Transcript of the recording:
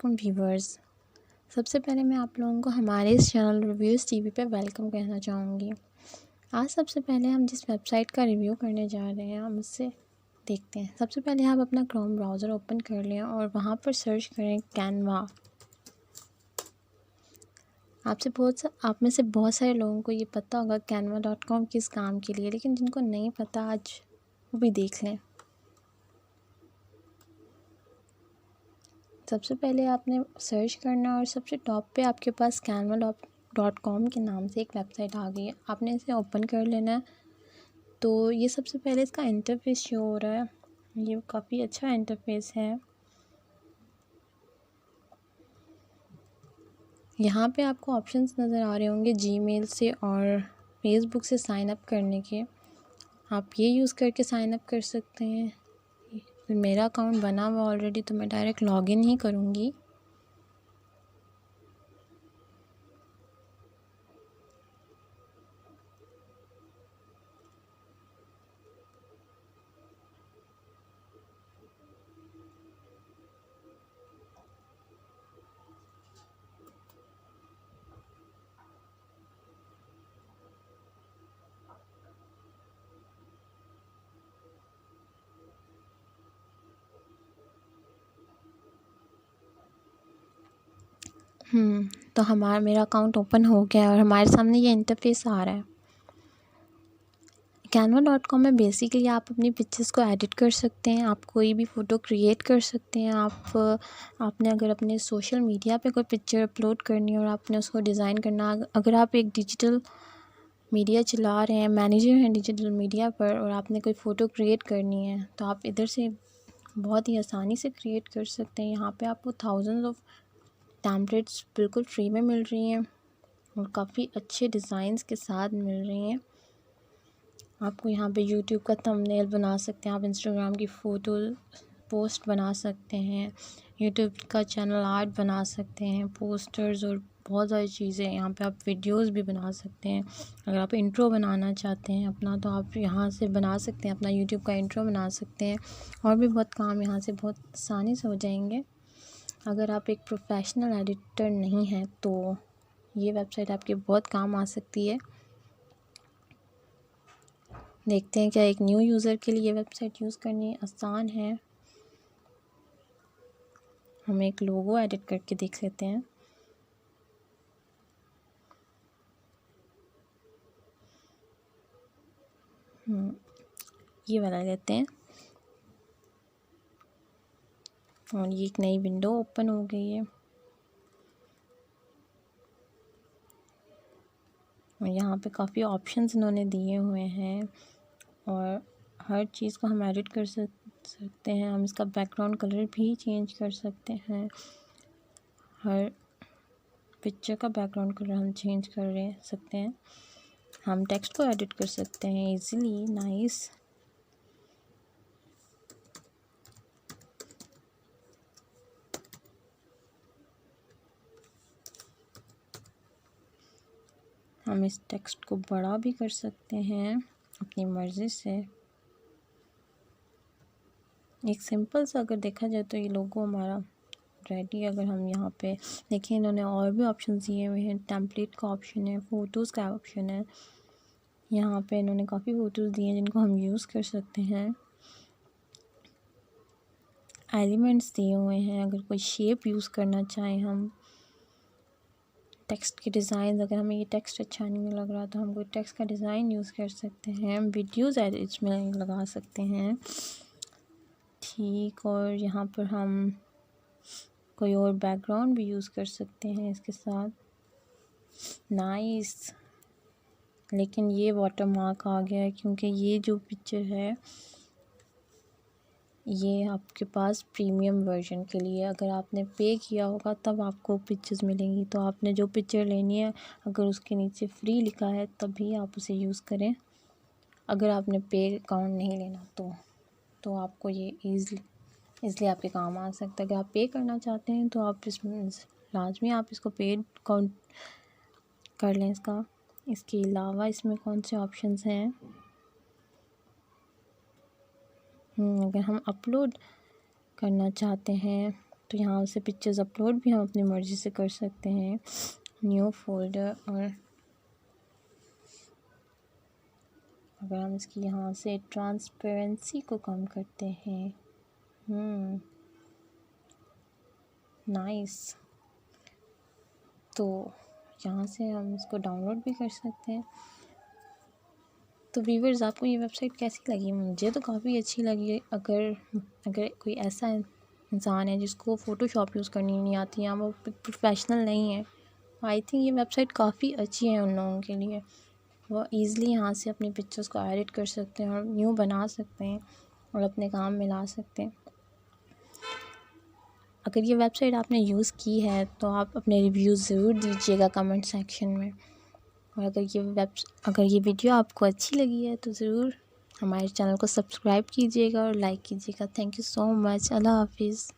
वालेकुम व्यूवर्स। सबसे पहले मैं आप लोगों को हमारे इस चैनल रिव्यूज़ टीवी पे वेलकम कहना चाहूँगी। आज सबसे पहले हम जिस वेबसाइट का रिव्यू करने जा रहे हैं हम उससे देखते हैं। सबसे पहले आप अपना क्रोम ब्राउज़र ओपन कर लें और वहाँ पर सर्च करें कैनवा। आप में से बहुत सारे लोगों को ये पता होगा canva.com किस काम के लिए, लेकिन जिनको नहीं पता आज वो भी देख लें। सबसे पहले आपने सर्च करना और सबसे टॉप पे आपके पास canva.com के नाम से एक वेबसाइट आ गई है। आपने इसे ओपन कर लेना है। तो ये सबसे पहले इसका इंटरफेस शो हो रहा है। ये काफ़ी अच्छा इंटरफेस है। यहाँ पे आपको ऑप्शंस नज़र आ रहे होंगे जीमेल से और फेसबुक से साइन अप करने के। आप ये यूज़ करके साइन अप कर सकते हैं। मेरा अकाउंट बना हुआ ऑलरेडी, तो मैं डायरेक्ट लॉगिन ही करूँगी। तो मेरा अकाउंट ओपन हो गया है और हमारे सामने ये इंटरफेस आ रहा है। canva.com में बेसिकली आप अपनी पिक्चर्स को एडिट कर सकते हैं। आप कोई भी फ़ोटो क्रिएट कर सकते हैं। आपने अगर अपने सोशल मीडिया पे कोई पिक्चर अपलोड करनी है और आपने उसको डिज़ाइन करना, अगर आप एक डिजिटल मीडिया चला रहे हैं, मैनेजर हैं डिजिटल मीडिया पर, और आपने कोई फ़ोटो क्रिएट करनी है तो आप इधर से बहुत ही आसानी से क्रिएट कर सकते हैं। यहाँ पे आपको थाउजेंड्स ऑफ टेम्पलेट्स बिल्कुल फ्री में मिल रही हैं और काफ़ी अच्छे डिज़ाइंस के साथ मिल रही हैं। आपको यहाँ पे यूट्यूब का थंबनेल बना सकते हैं, आप इंस्टाग्राम की फ़ोटो पोस्ट बना सकते हैं, यूट्यूब का चैनल आर्ट बना सकते हैं, पोस्टर्स और बहुत सारी चीज़ें। यहाँ पे आप वीडियोस भी बना सकते हैं। अगर आप इंट्रो बनाना चाहते हैं अपना, तो आप यहाँ से बना सकते हैं, अपना यूट्यूब का इंट्रो बना सकते हैं। और भी बहुत काम यहाँ से बहुत आसानी से हो जाएंगे। अगर आप एक प्रोफेशनल एडिटर नहीं हैं तो ये वेबसाइट आपके बहुत काम आ सकती है। देखते हैं क्या एक न्यू यूज़र के लिए वेबसाइट यूज़ करनी आसान है। हम एक लोगो एडिट करके देख लेते हैं। ये वाला लेते हैं और ये एक नई विंडो ओपन हो गई है और यहाँ पे काफ़ी ऑप्शंस इन्होंने दिए हुए हैं और हर चीज़ को हम एडिट कर सकते हैं। हम इसका बैकग्राउंड कलर भी चेंज कर सकते हैं। हर पिक्चर का बैकग्राउंड कलर हम चेंज कर सकते हैं। हम टेक्स्ट को एडिट कर सकते हैं इजीली। नाइस। हम इस टेक्स्ट को बड़ा भी कर सकते हैं अपनी मर्ज़ी से। एक सिंपल सा अगर देखा जाए तो ये लोगो हमारा रेडी। अगर हम यहाँ पे देखिए, इन्होंने और भी ऑप्शन दिए हुए हैं। टेम्पलेट का ऑप्शन है, फ़ोटोज़ का ऑप्शन है। यहाँ पे इन्होंने काफ़ी फ़ोटोज़ दिए हैं जिनको हम यूज़ कर सकते हैं। एलिमेंट्स दिए हुए हैं, अगर कोई शेप यूज़ करना चाहें हम। टेक्स्ट के डिज़ाइन, अगर हमें ये टेक्स्ट अच्छा नहीं लग रहा तो हम कोई टेक्स्ट का डिज़ाइन यूज़ कर सकते हैं। वीडियोज़ इसमें लगा सकते हैं, ठीक। और यहाँ पर हम कोई और बैकग्राउंड भी यूज़ कर सकते हैं इसके साथ। नाइस। लेकिन ये वाटर मार्क आ गया है क्योंकि ये जो पिक्चर है ये आपके पास प्रीमियम वर्जन के लिए। अगर आपने पे किया होगा तब आपको पिक्चर्स मिलेंगी। तो आपने जो पिक्चर लेनी है, अगर उसके नीचे फ्री लिखा है तभी आप उसे यूज़ करें। अगर आपने पे अकाउंट नहीं लेना तो आपको ये ईज़िली आपके काम आ सकता है। अगर आप पे करना चाहते हैं तो आप इसमें लाजमी आप इसको पेड अकाउंट कर लें इसका। इसके अलावा इसमें कौन से ऑप्शंस हैं? अगर हम अपलोड करना चाहते हैं तो यहाँ से पिक्चर्स अपलोड भी हम अपनी मर्ज़ी से कर सकते हैं। न्यू फोल्डर, और अगर हम इसकी यहाँ से ट्रांसपेरेंसी को कम करते हैं, नाइस, तो यहाँ से हम इसको डाउनलोड भी कर सकते हैं। तो व्यूअर्स, आपको ये वेबसाइट कैसी लगी? मुझे तो काफ़ी अच्छी लगी। अगर कोई ऐसा इंसान है जिसको फ़ोटोशॉप यूज़ करनी नहीं आती, या वो प्रोफेशनल नहीं है, आई थिंक ये वेबसाइट काफ़ी अच्छी है उन लोगों के लिए। वो ईज़िली यहाँ से अपनी पिक्चर्स को एडिट कर सकते हैं और न्यू बना सकते हैं और अपने काम में ला सकते हैं। अगर ये वेबसाइट आपने यूज़ की है तो आप अपने रिव्यूज़ ज़रूर दीजिएगा कमेंट सेक्शन में। और अगर ये वीडियो आपको अच्छी लगी है तो ज़रूर हमारे चैनल को सब्सक्राइब कीजिएगा और लाइक कीजिएगा। Thank you so much. Allah हाफिज़।